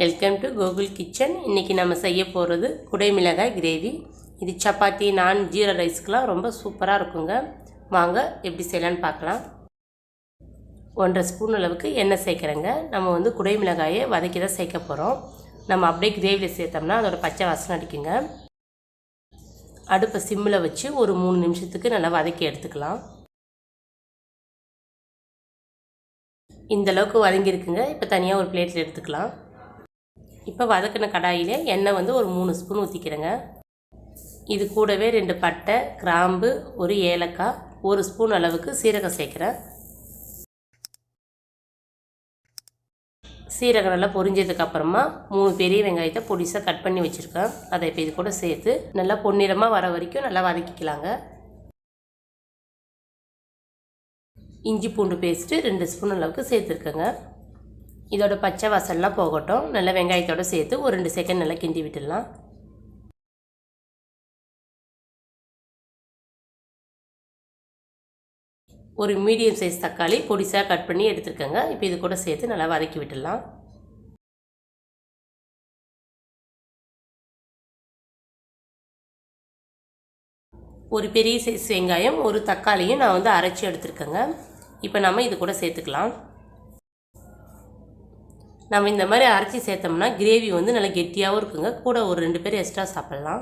Welcome to Gokul kitchen. இன்றைக்கி நம்ம செய்ய போகிறது குடைமிளகாய் கிரேவி. இது சப்பாத்தி, நான், ஜீரா ரைஸ்க்கெலாம் ரொம்ப சூப்பராக இருக்குங்க. வாங்க எப்படி செய்யலான்னு பார்க்கலாம். 1.5 ஸ்பூன் அளவுக்கு எண்ணெய் சேர்க்குறேங்க. நம்ம குடைமிளகாயை வதக்கி தான் சேர்க்க போகிறோம். நம்ம அப்படியே கிரேவியில் சேர்த்தோம்னா அதோட பச்சை வாசனை அடிக்குங்க. அடுப்பை சிம்மில் வச்சு ஒரு 3 நிமிஷத்துக்கு நல்லா வதக்கி எடுத்துக்கலாம். இந்தளவுக்கு வதங்கியிருக்குங்க. இப்போ தனியாக ஒரு பிளேட்டில் எடுத்துக்கலாம். இப்போ வதக்கின கடாயில் எண்ணெய் ஒரு 3 ஸ்பூன் ஊற்றிக்கிறேங்க. இது கூடவே 2 பட்டை, கிராம்பு, ஒரு ஏலக்காய், 1 ஸ்பூன் அளவுக்கு சீரகம் சேர்க்குறேன். சீரகம் நல்லா பொரிஞ்சதுக்கப்புறமா 3 பெரிய வெங்காயத்தை பொடிசாக கட் பண்ணி வச்சுருக்கேன். அதை இப்போ இது கூட சேர்த்து நல்லா பொன்னிறமாக வர வரைக்கும் நல்லா வதக்கிக்கலாங்க. இஞ்சி பூண்டு பேஸ்ட்டு 2 ஸ்பூன் அளவுக்கு சேர்த்துருக்கேங்க. இதோட பச்சை வாசல்லாம் போகட்டும். நல்லா வெங்காயத்தோடு சேர்த்து ஒரு 2 செகண்ட் நல்லா கிண்டி விட்டுடலாம். ஒரு மீடியம் சைஸ் தக்காளி பொடிசாக கட் பண்ணி எடுத்துருக்கேங்க. இப்போ இது கூட சேர்த்து நல்லா வதக்கி விட்டுடலாம். ஒரு பெரிய சைஸ் வெங்காயம், ஒரு தக்காளியும் நான் அரைச்சி எடுத்துருக்கேங்க. இப்போ நம்ம இது கூட சேர்த்துக்கலாம். நம்ம இந்த மாதிரி அரைச்சி சேர்த்தோம்னா கிரேவி நல்லா கெட்டியாகவும் இருக்குங்க. கூட ஒரு 2 பேர் எக்ஸ்ட்ரா சாப்பிட்லாம்.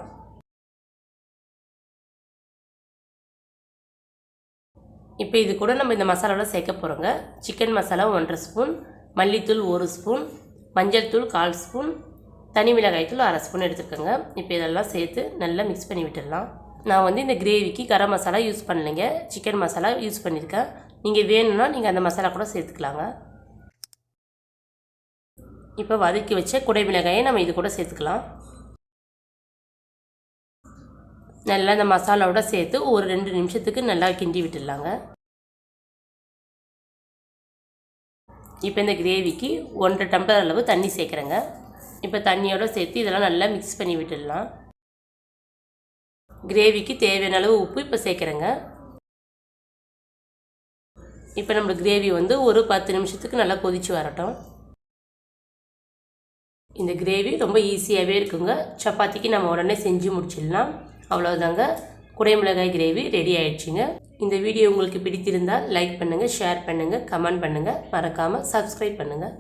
இப்போ இது கூட நம்ம இந்த மசாலாவோட சேர்க்க போகிறோங்க. சிக்கன் மசாலா 1.5 ஸ்பூன், மல்லித்தூள் 1 ஸ்பூன், மஞ்சள் தூள் 1/4 ஸ்பூன், தனி மிளகாய் தூள் 1/2 ஸ்பூன் எடுத்துக்கோங்க. இப்போ இதெல்லாம் சேர்த்து நல்லா மிக்ஸ் பண்ணி விட்டுடலாம். நான் இந்த கிரேவிக்கு கரம் மசாலா யூஸ் பண்ணலைங்க, சிக்கன் மசாலா யூஸ் பண்ணியிருக்கேன். நீங்கள் வேணும்னா நீங்கள் அந்த மசாலா கூட சேர்த்துக்கலாங்க. இப்போ வதக்கி வச்ச குடைமிளகாயை நம்ம இது கூட சேர்த்துக்கலாம். நல்லா இந்த மசாலாவோட சேர்த்து ஒரு 2 நிமிஷத்துக்கு நல்லா கிண்டி விட்டுடலாங்க. இப்போ இந்த கிரேவிக்கு 1.5 டம்ளர் அளவு தண்ணி சேர்க்குறேங்க. இப்போ தண்ணியோடு சேர்த்து இதெல்லாம் நல்லா மிக்ஸ் பண்ணி விட்டுடலாம். கிரேவிக்கு தேவையான அளவு உப்பு இப்போ சேர்க்குறேங்க. இப்போ நம்ம கிரேவி ஒரு 10 நிமிஷத்துக்கு நல்லா கொதித்து வரட்டும். இந்த கிரேவி ரொம்ப ஈஸியாகவே இருக்குங்க. சப்பாத்திக்கு நம்ம உடனே செஞ்சு முடிச்சிடலாம். அவ்வளோதாங்க, குடைமிளகாய் கிரேவி ரெடி ஆயிடுச்சுங்க. இந்த வீடியோ உங்களுக்கு பிடித்திருந்தால் லைக் பண்ணுங்கள், ஷேர் பண்ணுங்கள், கமெண்ட் பண்ணுங்கள், மறக்காமல் சப்ஸ்கிரைப் பண்ணுங்கள்.